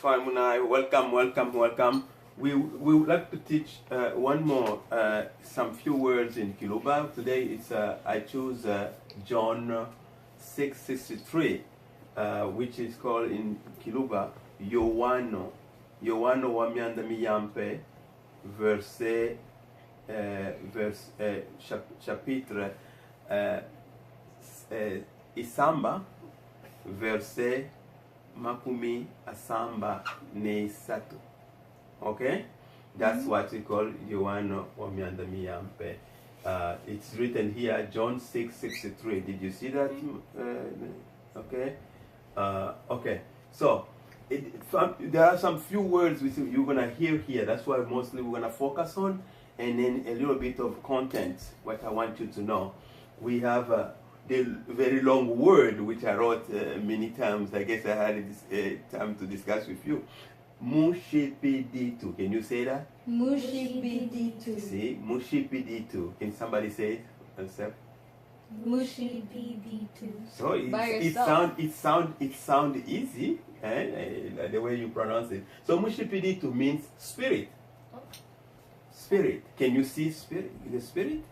Twamunai, welcome. We would like to teach one more, some few words in Kiluba. Today it's I choose John 6:63, which is called in Kiluba Yohano wamianda miyampe, chapitre Isamba, verset makumi asamba neisatu. Okay, that's what we call Yohano wamianda miyampe. It's written here, John 6:63. Did you see that? Okay. Okay. So there are some few words you're gonna hear here. That's why mostly we're gonna focus on, and then a little bit of content. What I want you to know, we have the very long word which I wrote many times. I guess I had this time to discuss with you. Mushipiditu. Can you say that? Mushipiditu. See, mushipiditu. Can somebody say it yourself? Mushipiditu. So it sound easy, the way you pronounce it. So mushipiditu means spirit. Spirit. Can you see spirit? The spirit?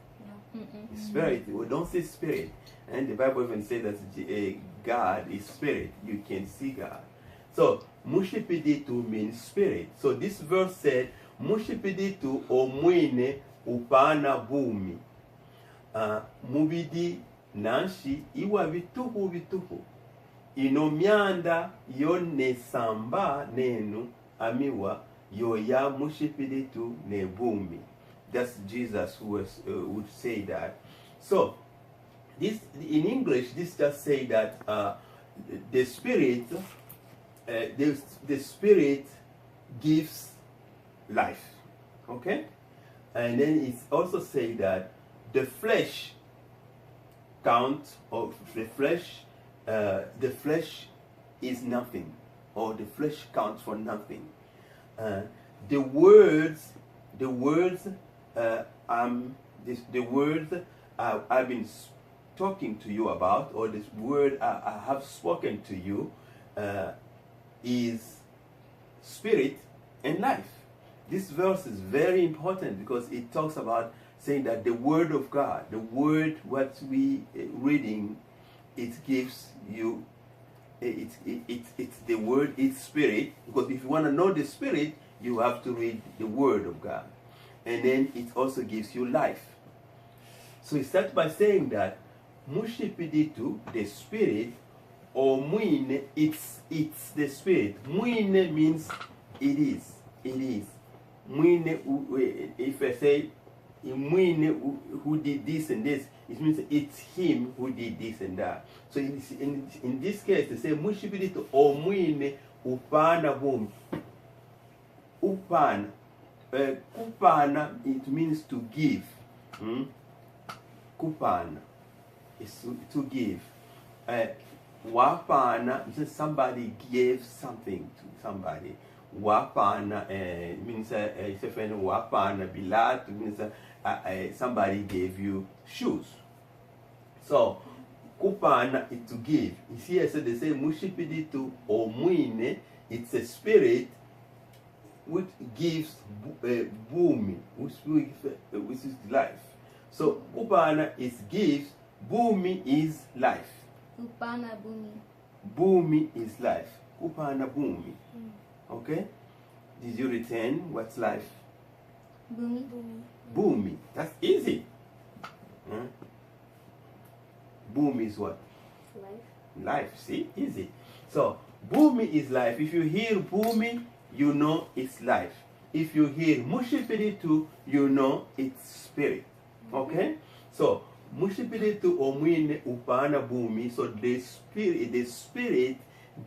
No. Spirit. We don't see spirit. And the Bible even says that God is spirit. You can see God. So mushipiditu means spirit. So this verse said, mushipiditu omwine upana bumi. Mubidi nanshi iwa vituhu. Inomyanda yone samba nenu amiwa yoya mushipiditu ne bumi. That's Jesus who would say that. So this in English, this just say that the spirit. The spirit gives life, okay, and then it's also say that the flesh counts, or the flesh is nothing, or the flesh counts for nothing. The words I've been talking to you about, or this word I have spoken to you, is spirit and life. This verse is very important because it talks about saying that the word of God, the word what we reading, it gives you, it's the word, it's spirit. Because if you want to know the spirit, you have to read the word of God, and then it also gives you life. So it starts by saying that mushipiditu, the spirit, or mwine, it's the spirit. Mwine means it is. Mwine, if I say mwine who did this and this, it means it's him who did this and that. So in this case, they say mushibiritu or mwine upana bum. Upana, kupana, it means to give. Kupana is to give. Wapana means somebody gave something to somebody. Wapana means wapana bilat means somebody gave you shoes. So kupana is to give. Here so they say mushipiditu or mwine, it's a spirit which gives bumi, which is life. So kupana is gives, bumi is life. Upana bumi. Bumi is life. Upana bumi. Okay? Did you retain what's life? Bumi. Bumi. That's easy. Bumi is what? Life. Life. See? Easy. So, bumi is life. If you hear bumi, you know it's life. If you hear mushipiritu, you know it's spirit. Okay? So, mushipiritu omwine upana bumi. So the spirit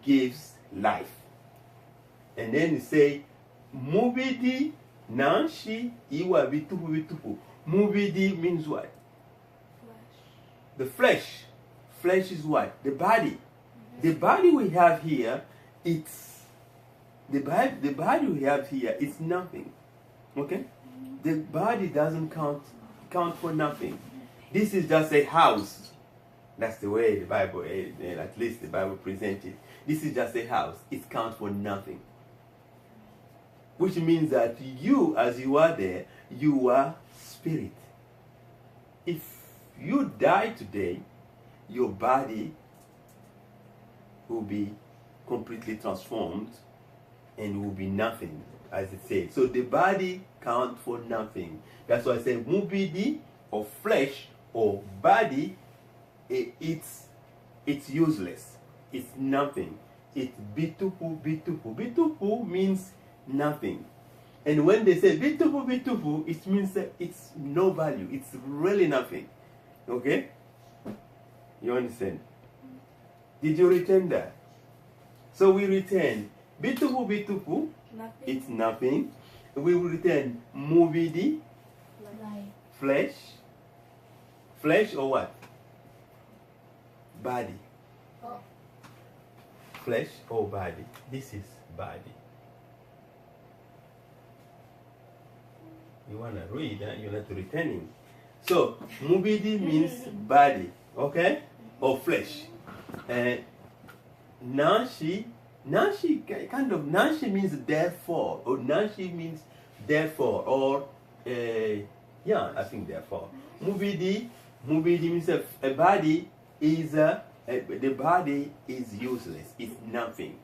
gives life. And then you say mubidi nanshi iwa vituhu. Mubidi means what? Flesh. The flesh. Flesh is what? The body. The body we have here, it's the body we have here is nothing. Okay? The body doesn't count for nothing. This is just a house. That's the way the Bible, at least the Bible presents it. This is just a house. It counts for nothing. which means that you, as you are there, you are spirit. If you die today, your body will be completely transformed and will be nothing, as it says. So the body counts for nothing. That's why I say mubidi, or flesh, or body, it's useless. It's nothing. It's bitupu, bitupu. Bitupu means nothing. And when they say bitupu, bitupu, it means that it's no value. It's really nothing. Okay? You understand? Did you return that? So we return bitupu, bitupu. Nothing. It's nothing. We will return mubidi, Life. flesh. Flesh or what? Body. Oh. Flesh or body. This is body. You want to read, huh? You're not returning. So, mubidi means body, okay? Or flesh. Nashi kind of, nashi means therefore, or nashi means therefore, or, yeah, I think therefore. Mubidi means a body is, the body is useless, it's nothing.